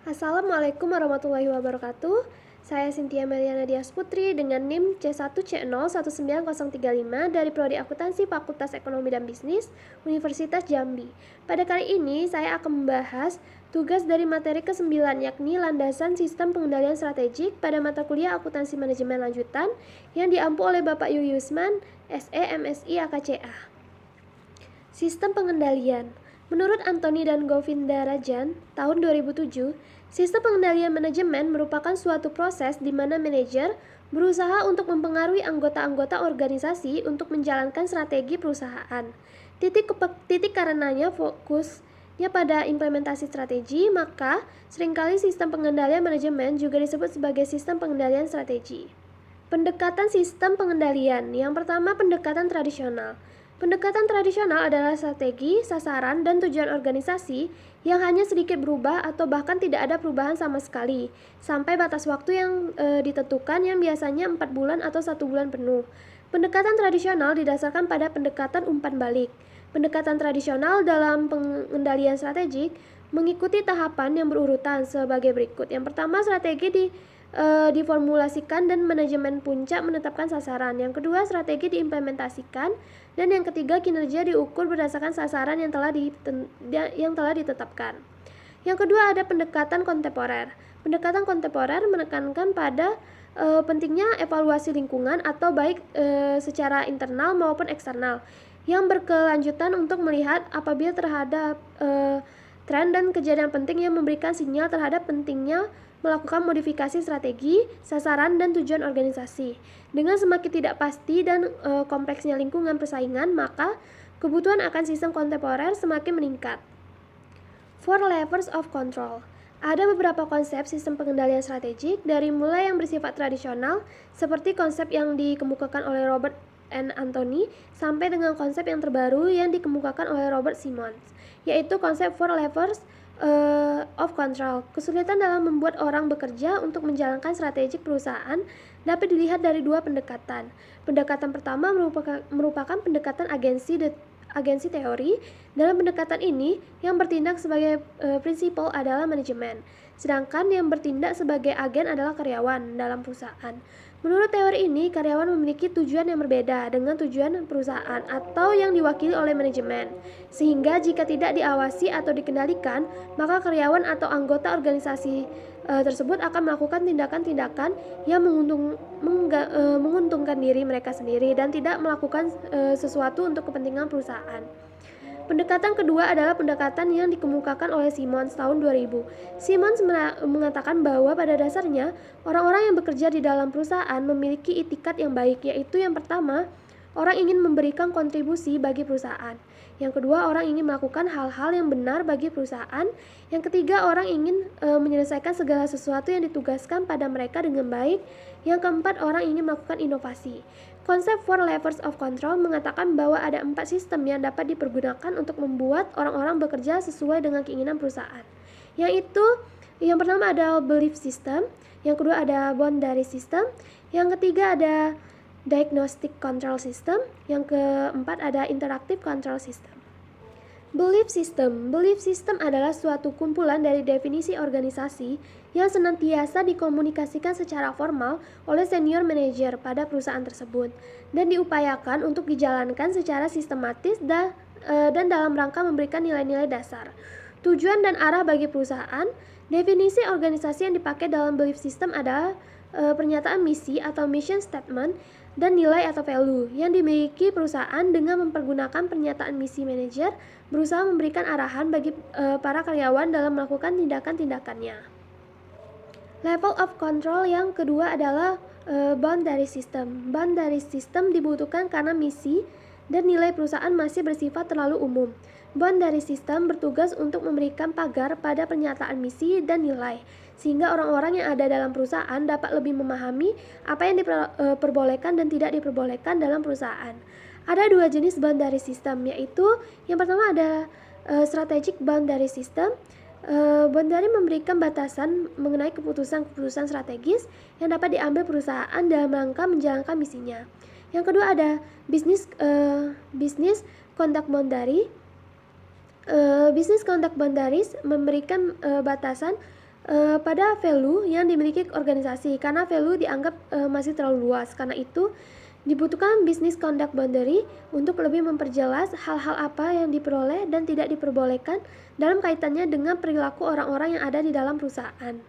Assalamualaikum warahmatullahi wabarakatuh. Saya Cynthia Meliana Dias Putri dengan NIM C1C019035 dari Prodi Akuntansi Fakultas Ekonomi dan Bisnis Universitas Jambi. Pada kali ini saya akan membahas tugas dari materi ke-9 yakni landasan sistem pengendalian strategik pada mata kuliah Akuntansi Manajemen Lanjutan yang diampu oleh Bapak Yusman, SE MSI AKCA. Sistem pengendalian. Menurut Anthony dan Govinda Rajan, tahun 2007, sistem pengendalian manajemen merupakan suatu proses di mana manajer berusaha untuk mempengaruhi anggota-anggota organisasi untuk menjalankan strategi perusahaan. Titik karenanya fokusnya pada implementasi strategi, maka seringkali sistem pengendalian manajemen juga disebut sebagai sistem pengendalian strategi. Pendekatan sistem pengendalian. Yang pertama, pendekatan tradisional. Pendekatan tradisional adalah strategi, sasaran, dan tujuan organisasi yang hanya sedikit berubah atau bahkan tidak ada perubahan sama sekali, sampai batas waktu yang ditentukan yang biasanya 4 bulan atau 1 bulan penuh. Pendekatan tradisional didasarkan pada pendekatan umpan balik. Pendekatan tradisional dalam pengendalian strategik mengikuti tahapan yang berurutan sebagai berikut. Yang pertama, strategi diformulasikan dan manajemen puncak menetapkan sasaran. Yang kedua, strategi diimplementasikan, dan yang ketiga, kinerja diukur berdasarkan sasaran yang telah ditetapkan. Yang kedua, ada pendekatan kontemporer. Pendekatan kontemporer menekankan pada pentingnya evaluasi lingkungan atau baik secara internal maupun eksternal yang berkelanjutan untuk melihat apabila terhadap tren dan kejadian penting yang memberikan sinyal terhadap pentingnya melakukan modifikasi strategi, sasaran, dan tujuan organisasi. Dengan semakin tidak pasti dan kompleksnya lingkungan persaingan, maka kebutuhan akan sistem kontemporer semakin meningkat. 4 levels of control. Ada beberapa konsep sistem pengendalian strategik, dari mulai yang bersifat tradisional, seperti konsep yang dikemukakan oleh Robert and Anthony, sampai dengan konsep yang terbaru yang dikemukakan oleh Robert Simons, yaitu konsep 4 levels of control. Kesulitan dalam membuat orang bekerja untuk menjalankan strategi perusahaan dapat dilihat dari dua pendekatan. Pendekatan pertama merupakan pendekatan agensi teori. Dalam pendekatan ini, yang bertindak sebagai prinsipal adalah manajemen, sedangkan yang bertindak sebagai agen adalah karyawan dalam perusahaan. Menurut teori ini, karyawan memiliki tujuan yang berbeda dengan tujuan perusahaan atau yang diwakili oleh manajemen. Sehingga jika tidak diawasi atau dikendalikan, maka karyawan atau anggota organisasi tersebut akan melakukan tindakan-tindakan yang menguntungkan diri mereka sendiri dan tidak melakukan sesuatu untuk kepentingan perusahaan. Pendekatan kedua adalah pendekatan yang dikemukakan oleh Simons tahun 2000. Simons mengatakan bahwa pada dasarnya orang-orang yang bekerja di dalam perusahaan memiliki itikat yang baik, yaitu yang pertama, orang ingin memberikan kontribusi bagi perusahaan. Yang kedua, orang ingin melakukan hal-hal yang benar bagi perusahaan. Yang ketiga, orang ingin menyelesaikan segala sesuatu yang ditugaskan pada mereka dengan baik. Yang keempat, orang ingin melakukan inovasi. Konsep 4 levels of control mengatakan bahwa ada 4 sistem yang dapat dipergunakan untuk membuat orang-orang bekerja sesuai dengan keinginan perusahaan. Yang pertama ada belief system, yang kedua ada boundary system, yang ketiga ada diagnostic control system, yang keempat ada interactive control system. Belief system adalah suatu kumpulan dari definisi organisasi yang senantiasa dikomunikasikan secara formal oleh senior manager pada perusahaan tersebut dan diupayakan untuk dijalankan secara sistematis dan dalam rangka memberikan nilai-nilai dasar, tujuan dan arah bagi perusahaan. Definisi organisasi yang dipakai dalam belief system adalah pernyataan misi atau mission statement dan nilai atau value yang dimiliki perusahaan. Dengan mempergunakan pernyataan misi, manajer berusaha memberikan arahan bagi para karyawan dalam melakukan tindakan-tindakannya. Level of control yang kedua adalah boundary system. Boundary system dibutuhkan karena misi dan nilai perusahaan masih bersifat terlalu umum. Boundary system bertugas untuk memberikan pagar pada pernyataan misi dan nilai, sehingga orang-orang yang ada dalam perusahaan dapat lebih memahami apa yang diperbolehkan dan tidak diperbolehkan dalam perusahaan. Ada dua jenis boundary system, yaitu yang pertama ada strategic boundary system. Boundary memberikan batasan mengenai keputusan-keputusan strategis yang dapat diambil perusahaan dalam rangka menjalankan misinya. Yang kedua ada business conduct boundary. Business conduct boundaries memberikan batasan pada value yang dimiliki organisasi, karena value dianggap masih terlalu luas. Karena itu dibutuhkan business conduct boundary untuk lebih memperjelas hal-hal apa yang diperoleh dan tidak diperbolehkan dalam kaitannya dengan perilaku orang-orang yang ada di dalam perusahaan.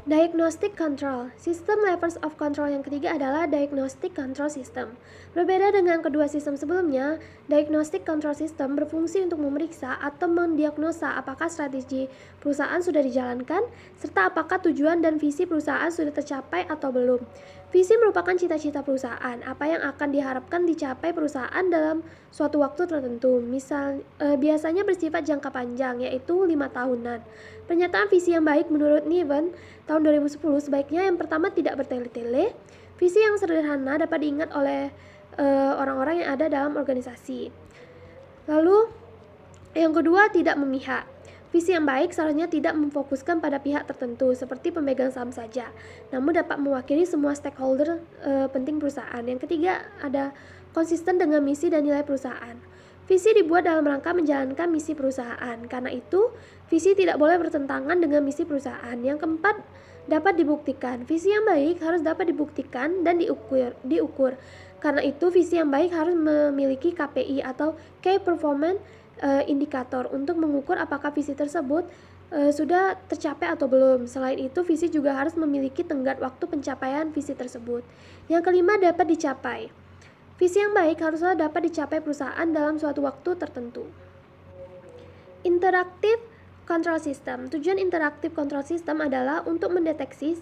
Diagnostic Control. Sistem levels of control yang ketiga adalah Diagnostic Control System. Berbeda dengan kedua sistem sebelumnya, Diagnostic Control System berfungsi untuk memeriksa atau mendiagnosa apakah strategi perusahaan sudah dijalankan, serta apakah tujuan dan visi perusahaan sudah tercapai atau belum. Visi merupakan cita-cita perusahaan, apa yang akan diharapkan dicapai perusahaan dalam suatu waktu tertentu. Biasanya bersifat jangka panjang, yaitu 5 tahunan. Pernyataan visi yang baik menurut Niven tahun 2010 sebaiknya yang pertama tidak bertele-tele. Visi yang sederhana dapat diingat oleh orang-orang yang ada dalam organisasi. Lalu yang kedua, tidak memihak. Visi yang baik seharusnya tidak memfokuskan pada pihak tertentu seperti pemegang saham saja, namun dapat mewakili semua stakeholder penting perusahaan. Yang ketiga, ada konsisten dengan misi dan nilai perusahaan. Visi dibuat dalam rangka menjalankan misi perusahaan. Karena itu, visi tidak boleh bertentangan dengan misi perusahaan. Yang keempat, dapat dibuktikan. Visi yang baik harus dapat dibuktikan dan diukur. Karena itu, visi yang baik harus memiliki KPI atau Key Performance Indicator untuk mengukur apakah visi tersebut sudah tercapai atau belum. Selain itu, visi juga harus memiliki tenggat waktu pencapaian visi tersebut. Yang kelima, dapat dicapai. Visi yang baik haruslah dapat dicapai perusahaan dalam suatu waktu tertentu. Interactive Control System. Tujuan Interactive Control System adalah untuk mendeteksi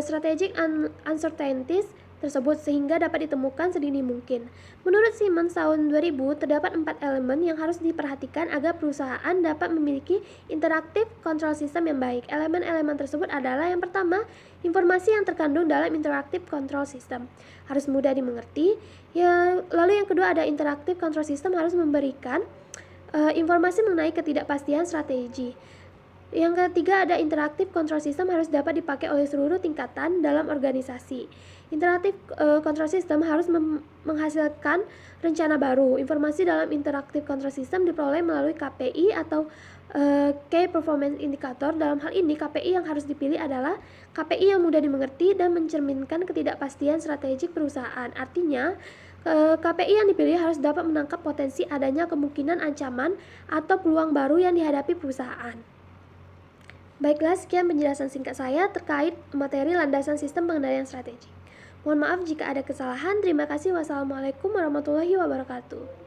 strategic uncertainties tersebut sehingga dapat ditemukan sedini mungkin. Menurut Simmons tahun 2000, terdapat 4 elemen yang harus diperhatikan agar perusahaan dapat memiliki interactive control system yang baik. Elemen-elemen tersebut adalah yang pertama, informasi yang terkandung dalam interactive control system harus mudah dimengerti. Lalu yang kedua, ada interactive control system harus memberikan informasi mengenai ketidakpastian strategi. Yang ketiga, ada interactive control system harus dapat dipakai oleh seluruh tingkatan dalam organisasi. Interactive control system harus menghasilkan rencana baru. Informasi dalam interactive control system diperoleh melalui KPI atau Key Performance Indicator. Dalam hal ini, KPI yang harus dipilih adalah KPI yang mudah dimengerti dan mencerminkan ketidakpastian strategik perusahaan. Artinya, KPI yang dipilih harus dapat menangkap potensi adanya kemungkinan ancaman atau peluang baru yang dihadapi perusahaan. Baiklah, sekian penjelasan singkat saya terkait materi landasan sistem pengendalian strategik. Mohon maaf jika ada kesalahan. Terima kasih. Wassalamualaikum warahmatullahi wabarakatuh.